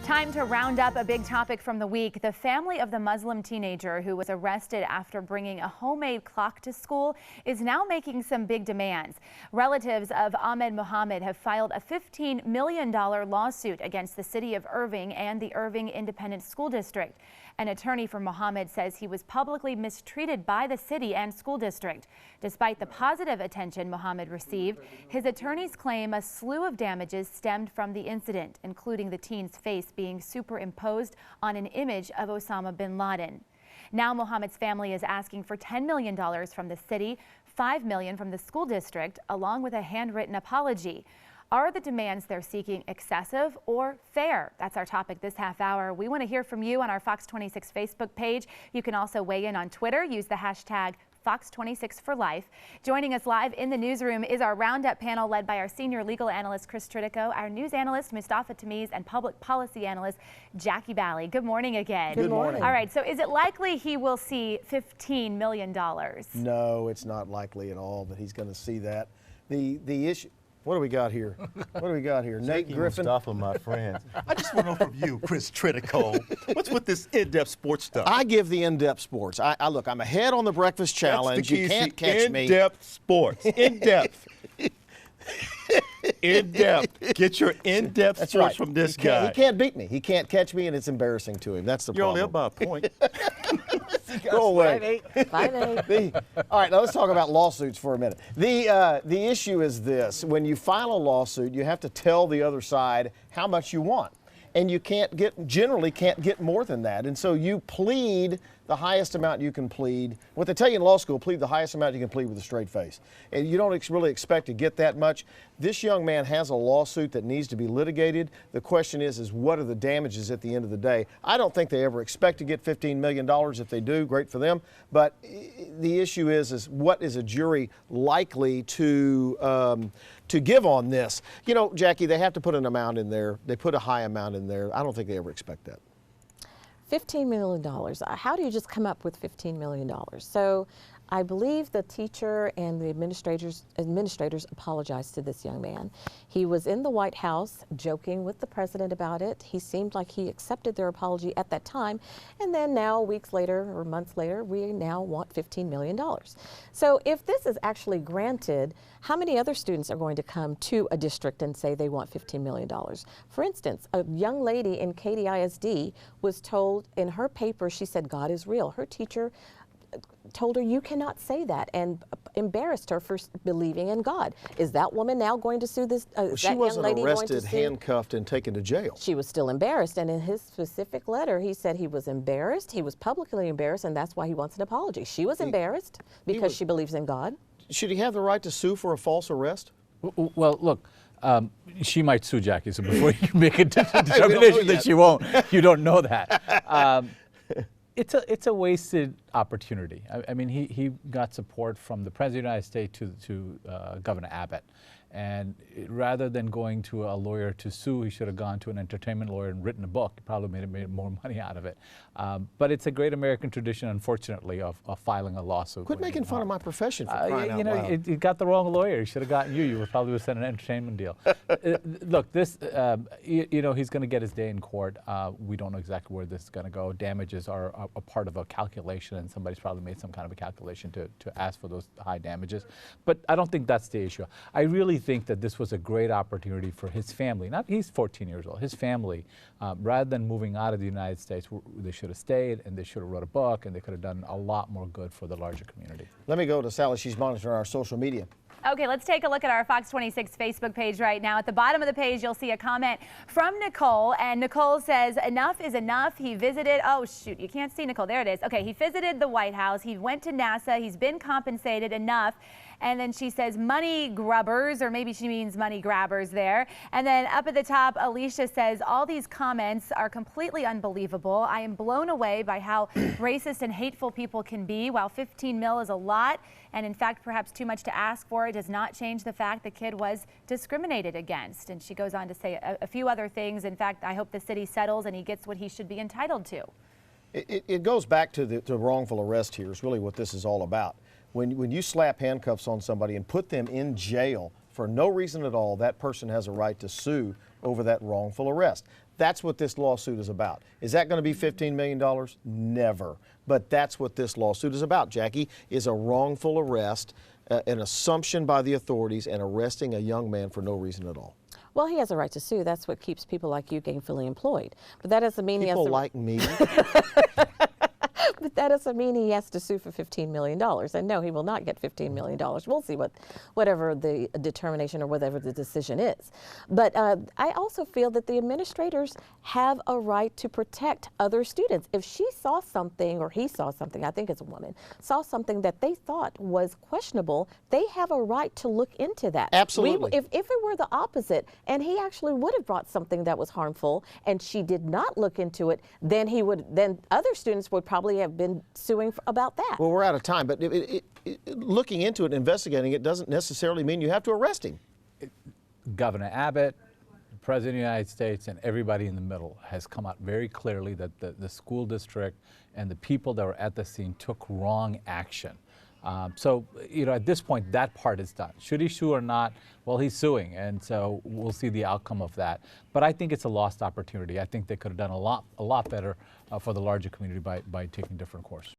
Time to round up a big topic from the week. The family of the Muslim teenager who was arrested after bringing a homemade clock to school is now making some big demands. Relatives of Ahmed Mohamed have filed a $15 million lawsuit against the City of Irving and the Irving Independent School District. An attorney for Mohamed says he was publicly mistreated by the city and school district. Despite the positive attention Mohamed received, his attorneys claim a slew of damages stemmed from the incident, including the teen's face being superimposed on an image of Osama bin Laden. Now Mohamed's family is asking for $10 million from the city, $5 million from the school district, along with a handwritten apology. Are the demands they're seeking excessive or fair? That's our topic this half hour. We want to hear from you on our Fox 26 Facebook page. You can also weigh in on Twitter. Use the hashtag Fox26forlife. Joining us live in the newsroom is our roundup panel led by our senior legal analyst Chris Tritico, our news analyst Mustafa Tamiz, and public policy analyst Jackie Bally. Good morning again. Good morning. All right, so is it likely he will see $15 million? No, it's not likely at all that he's going to see that. The issue. What do we got here? What do we got here? Nate Griffin. Mustafa, my friend. I just want to know from you, Chris Tritico, what's with this in-depth sports stuff? I give the in-depth sports. I look, I'm ahead on the breakfast challenge. You can't catch me. In-depth sports. In-depth. In-depth. Get your in-depth sports from this guy. He can't beat me. He can't catch me, and it's embarrassing to him. That's the problem. You're only up by a point. Go away. 5'8". All right, now let's talk about lawsuits for a minute. The issue is this. When you file a lawsuit, you have to tell the other side how much you want. And you generally can't get more than that. And so you plead the highest amount you can plead. What they tell you in law school, plead the highest amount you can plead with a straight face. And you don't really expect to get that much. This young man has a lawsuit that needs to be litigated. The question is what are the damages at the end of the day? I don't think they ever expect to get $15 million. If they do, great for them. But the issue is what is a jury likely to give on this? You know, Jackie, they have to put an amount in there. They put a high amount in there. I don't think they ever expect that. $15 million. How do you just come up with $15 million? So I believe the teacher and the administrators apologized to this young man. He was in the White House joking with the president about it. He seemed like he accepted their apology at that time. And then now, weeks later or months later, we now want $15 million. So if this is actually granted, how many other students are going to come to a district and say they want $15 million? For instance, a young lady in City ISD was told in her paper, she said, God is real. Her teacher told her you cannot say that and embarrassed her for believing in God. Is that woman now going to sue this she wasn't arrested, handcuffed, and taken to jail. She was still embarrassed, and in his specific letter he said he was embarrassed, he was publicly embarrassed, and that's why he wants an apology. She was embarrassed because she believes in God. Should he have the right to sue for a false arrest? Well, look, she might sue Jackie, so before you make a determination that she won't, you don't know that. It's a wasted opportunity. I mean, he got support from the President of the United States to Governor Abbott. And rather than going to a lawyer to sue, he should have gone to an entertainment lawyer and written a book. He probably made more money out of it. But it's a great American tradition, unfortunately, of filing a lawsuit. Quit making fun of my profession for crying out loud. You got the wrong lawyer. He should have gotten you. You would probably have sent an entertainment deal. Look, this, he's going to get his day in court. We don't know exactly where this is going to go. Damages are a part of a calculation, and somebody's probably made some kind of a calculation to ask for those high damages. But I don't think that's the issue. I really think that this was a great opportunity for his family. He's 14 years old. His family, rather than moving out of the United States, they should have stayed, and they should have wrote a book, and they could have done a lot more good for the larger community. Let me go to Sally. She's monitoring our social media. Okay, let's take a look at our Fox 26 Facebook page right now. At the bottom of the page, you'll see a comment from Nicole, and Nicole says, enough is enough. He visited, oh shoot, you can't see Nicole, there it is. Okay, he visited the White House, he went to NASA, he's been compensated enough. And then she says money grubbers, or maybe she means money grabbers there. And then up at the top, Alicia says, all these comments are completely unbelievable. I am blown away by how racist and hateful people can be. While 15 mil is a lot, and in fact, perhaps too much to ask for, it does not change the fact the kid was discriminated against. And she goes on to say a few other things. In fact, I hope the city settles and he gets what he should be entitled to. It goes back to the wrongful arrest here is really what this is all about. When you slap handcuffs on somebody and put them in jail for no reason at all, that person has a right to sue over that wrongful arrest. That's what this lawsuit is about. Is that going to be $15 million? Never. But that's what this lawsuit is about, Jackie, is a wrongful arrest, an assumption by the authorities, and arresting a young man for no reason at all. Well, he has a right to sue. That's what keeps people like you gainfully employed. But that doesn't mean People like me. But that doesn't mean he has to sue for $15 million. And no, he will not get $15 million. We'll see whatever the determination or whatever the decision is. But I also feel that the administrators have a right to protect other students. If she saw something, or he saw something, I think it's a woman, saw something that they thought was questionable, they have a right to look into that. Absolutely. If it were the opposite, and he actually would have brought something that was harmful, and she did not look into it, then other students would probably have been suing about that. Well, we're out of time, but looking into it, investigating it, doesn't necessarily mean you have to arrest him. Governor Abbott, the President of the United States, and everybody in the middle has come out very clearly that the school district and the people that were at the scene took wrong action. So, at this point, that part is done. Should he sue or not? Well, he's suing, and so we'll see the outcome of that. But I think it's a lost opportunity. I think they could have done a lot better for the larger community by taking a different course.